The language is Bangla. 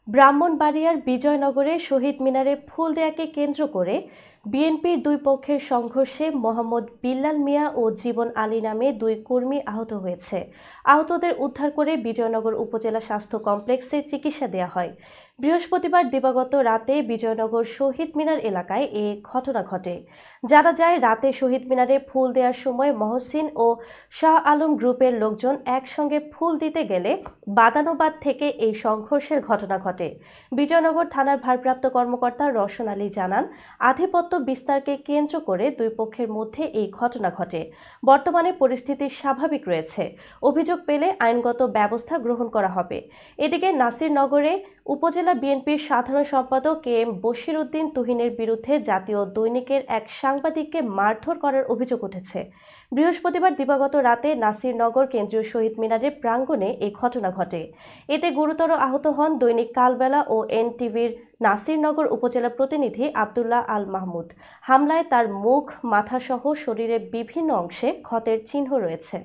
ব্রাহ্মণবাড়িয়ার বিজয়নগরে শহীদ মিনারে ফুল দেয়াকে কেন্দ্র করে বিএনপির দুই পক্ষের সংঘর্ষে মোহাম্মদ বিল্লাল মিয়া ও জীবন আলী নামে দুই কর্মী আহত হয়েছে। আহতদের উদ্ধার করে বিজয়নগর উপজেলা স্বাস্থ্য কমপ্লেক্সে চিকিৎসা দেওয়া হয়। বৃহস্পতিবার দিবাগত রাতে বিজয়নগর শহীদ মিনার এলাকায় এ ঘটনা ঘটে। জানা যায়, রাতে শহীদ মিনারে ফুল দেওয়ার সময় মহসিন ও শাহ আলম গ্রুপের লোকজন একসঙ্গে ফুল দিতে গেলে বাদানুবাদ থেকে এই সংঘর্ষের ঘটনা ঘটে। বিজয়নগর থানার ভারপ্রাপ্ত কর্মকর্তা রওশন আলী জানান, আধিপত্য বিস্তারকে কেন্দ্র করে দুই পক্ষের মধ্যে এই ঘটনা ঘটে। বর্তমানে পরিস্থিতি স্বাভাবিক রয়েছে। অভিযোগ পেলে আইনগত ব্যবস্থা গ্রহণ করা হবে। এদিকে নাসিরনগরে উপজেলা বিএনপির সাধারণ সম্পাদক কে এম বশির উদ্দিন তুহিনের বিরুদ্ধে জাতীয় দৈনিকের এক সাংবাদিককে মারধর করার অভিযোগ উঠেছে। বৃহস্পতিবার দিবাগত রাতে নাসিরনগর কেন্দ্রীয় শহীদ মিনারের প্রাঙ্গণে এই ঘটনা ঘটে। এতে গুরুতর আহত হন দৈনিক কালবেলা ও এনটিভির নাসিরনগর উপজেলা প্রতিনিধি আব্দুল্লাহ আল মাহমুদ। হামলায় তার মুখ, মাথাসহ শরীরের বিভিন্ন অংশে ক্ষতের চিহ্ন রয়েছে।